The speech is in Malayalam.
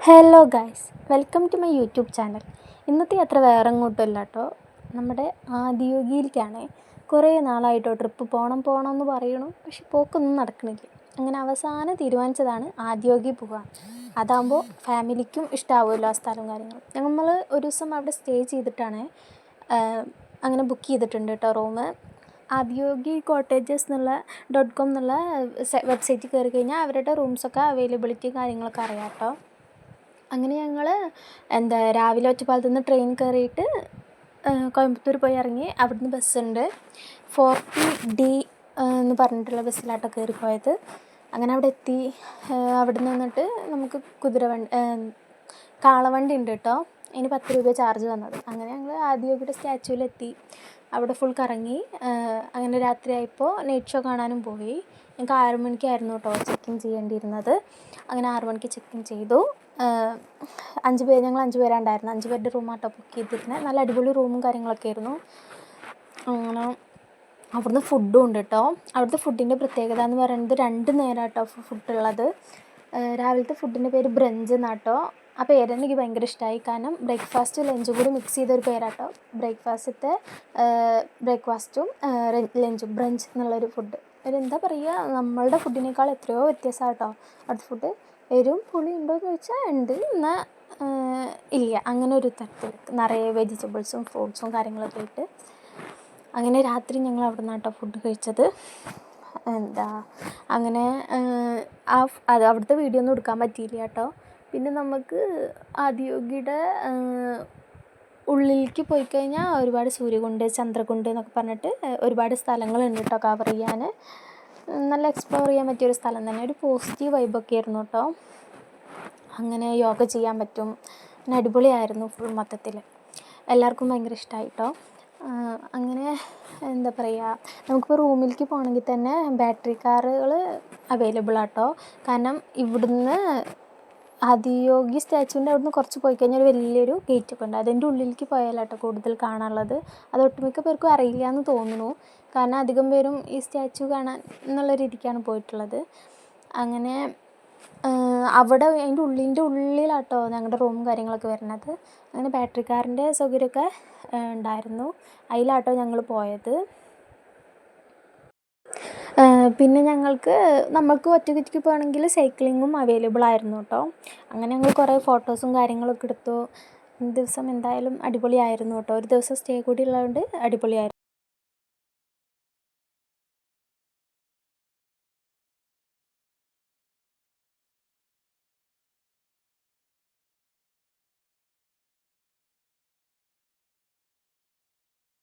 Hello guys, welcome to my YouTube channel. ഇന്നത്തെ യാത്ര വേറെ എങ്ങോട്ടുമല്ല കേട്ടോ, നമ്മുടെ ആദിയോഗിയിലേക്കാണ്. കുറേ നാളായിട്ടോ ട്രിപ്പ് പോകണം എന്ന് പറയണു, പക്ഷെ പോക്കൊന്നും നടക്കണില്ല. അങ്ങനെ അവസാനം തീരുമാനിച്ചതാണ് ആദിയോഗി പോകാൻ. അതാകുമ്പോൾ ഫാമിലിക്കും ഇഷ്ടമാവുമല്ലോ ആ സ്ഥലവും കാര്യങ്ങളും. നമ്മൾ ഒരു ദിവസം അവിടെ സ്റ്റേ ചെയ്തിട്ടാണ് അങ്ങനെ ബുക്ക് ചെയ്തിട്ടുണ്ട് കേട്ടോ റൂം. ആദിയോഗി കോട്ടേജസ് .com എന്നുള്ള വെബ്സൈറ്റിൽ കയറി കഴിഞ്ഞാൽ അവരുടെ റൂംസൊക്കെ അവൈലബിലിറ്റി കാര്യങ്ങളൊക്കെ അറിയാം കേട്ടോ. അങ്ങനെ ഞങ്ങൾ രാവിലെ ഒറ്റപ്പാലത്തു നിന്ന് ട്രെയിൻ കയറിയിട്ട് കോയമ്പത്തൂർ പോയി ഇറങ്ങി. അവിടുന്ന് ബസ്സുണ്ട്, 40D എന്ന് പറഞ്ഞിട്ടുള്ള ബസ്സിലാട്ടോ കയറിപ്പോയത്. അങ്ങനെ അവിടെ എത്തി. അവിടെ നിന്നിട്ട് നമുക്ക് കാളവണ്ടി ഉണ്ട് കേട്ടോ, അതിന് 10 രൂപ ചാർജ് വന്നത്. അങ്ങനെ ഞങ്ങൾ ആദിയോഗിയുടെ സ്റ്റാച്യൂവിലെത്തി, അവിടെ ഫുൾ കറങ്ങി. അങ്ങനെ രാത്രിയായപ്പോൾ നൈറ്റ് ഷോ കാണാനും പോയി. ഞങ്ങൾക്ക് 6 മണിക്കായിരുന്നു കേട്ടോ ചെക്കിൻ ചെയ്യേണ്ടിയിരുന്നത്. അങ്ങനെ 6 മണിക്ക് ചെക്കിൻ ചെയ്തു. 5 പേര്, ഞങ്ങൾ 5 പേരാണ് ഉണ്ടായിരുന്നത്. 5 പേരുടെ റൂമാട്ടോ ബുക്ക് ചെയ്തിരുന്നത്. നല്ല അടിപൊളി റൂമും കാര്യങ്ങളൊക്കെ ആയിരുന്നു. അങ്ങനെ അവിടുന്ന് ഫുഡും ഉണ്ട് കേട്ടോ. അവിടുത്തെ ഫുഡിൻ്റെ പ്രത്യേകത എന്ന് പറയുന്നത് 2 നേരം കേട്ടോ ഫുഡുള്ളത്. രാവിലത്തെ ഫുഡിൻ്റെ പേര് ബ്രഞ്ച് എന്നാട്ടോ. ആ പേര് എനിക്ക് ഭയങ്കര ഇഷ്ടമായി, കാരണം ബ്രേക്ക്ഫാസ്റ്റും ലഞ്ചും കൂടി മിക്സ് ചെയ്തൊരു പേരാട്ടോ. ബ്രേക്ക്ഫാസ്റ്റും ലഞ്ചും ബ്രഞ്ച് എന്നുള്ളൊരു ഫുഡ്. എന്താ പറയുക, നമ്മളുടെ ഫുഡിനേക്കാൾ എത്രയോ വ്യത്യാസമാണ് കേട്ടോ അടുത്ത ഫുഡ്. എരിവും പുളി ഉണ്ടോയെന്ന് ചോദിച്ചാൽ ഉണ്ട്, എന്നാൽ ഇല്ല. അങ്ങനെ ഒരു തരത്തിൽ നിറയെ വെജിറ്റബിൾസും ഫ്രൂട്ട്സും കാര്യങ്ങളൊക്കെ ഇട്ട്. അങ്ങനെ രാത്രി ഞങ്ങൾ അവിടെ നിന്നാട്ടോ ഫുഡ് കഴിച്ചത്. അങ്ങനെ അവിടുത്തെ വീഡിയോ ഒന്നും എടുക്കാൻ പറ്റിയില്ല കേട്ടോ. പിന്നെ നമുക്ക് ആദിയോഗിയുടെ ഉള്ളിലേക്ക് പോയി കഴിഞ്ഞാൽ ഒരുപാട് സൂര്യകുണ്ട്, ചന്ദ്രകുണ്ട് എന്നൊക്കെ പറഞ്ഞിട്ട് ഒരുപാട് സ്ഥലങ്ങളുണ്ട് കേട്ടോ കവർ ചെയ്യാൻ. നല്ല എക്സ്പ്ലോർ ചെയ്യാൻ പറ്റിയൊരു സ്ഥലം തന്നെ. ഒരു പോസിറ്റീവ് വൈബൊക്കെ ആയിരുന്നു കേട്ടോ. അങ്ങനെ യോഗ ചെയ്യാൻ പറ്റും. പിന്നെ അടിപൊളിയായിരുന്നു ഫുൾ മൊത്തത്തിൽ. എല്ലാവർക്കും ഭയങ്കര ഇഷ്ടമായി കേട്ടോ. അങ്ങനെ എന്താ പറയുക, നമുക്കിപ്പോൾ റൂമിലേക്ക് പോകണമെങ്കിൽ തന്നെ ബാറ്ററി കാറുകൾ അവൈലബിൾ ആട്ടോ. കാരണം ഇവിടുന്ന് ആദിയോഗി സ്റ്റാച്യൂവിൻ്റെ അവിടുന്ന് കുറച്ച് പോയി കഴിഞ്ഞാൽ ഒരു വലിയൊരു ഗേറ്റൊക്കെ ഉണ്ട്. അതിൻ്റെ ഉള്ളിലേക്ക് പോയാലാട്ടോ കൂടുതൽ കാണാനുള്ളത്. അത് ഒട്ടുമിക്ക പേർക്കും അറിയില്ല എന്ന് തോന്നുന്നു, കാരണം അധികം പേരും ഈ സ്റ്റാച്യൂ കാണാൻ എന്നുള്ള രീതിക്കാണ് പോയിട്ടുള്ളത്. അങ്ങനെ അവിടെ അതിൻ്റെ ഉള്ളിലാട്ടോ ഞങ്ങളുടെ റൂമും കാര്യങ്ങളൊക്കെ വരുന്നത്. അങ്ങനെ ബാറ്ററി കാറിൻ്റെ സൗകര്യമൊക്കെ ഉണ്ടായിരുന്നു. അതിലാട്ടോ ഞങ്ങൾ പോയത്. പിന്നെ നമ്മൾക്ക് ഒറ്റയ്ക്ക് പോകണമെങ്കിൽ സൈക്ലിങ്ങും അവൈലബിൾ ആയിരുന്നു കേട്ടോ. അങ്ങനെ ഞങ്ങൾ കുറേ ഫോട്ടോസും കാര്യങ്ങളൊക്കെ എടുത്തു. ദിവസം എന്തായാലും അടിപൊളിയായിരുന്നു കേട്ടോ. ഒരു ദിവസം സ്റ്റേ കൂടി ഉള്ളതുകൊണ്ട് അടിപൊളിയായിരുന്നു.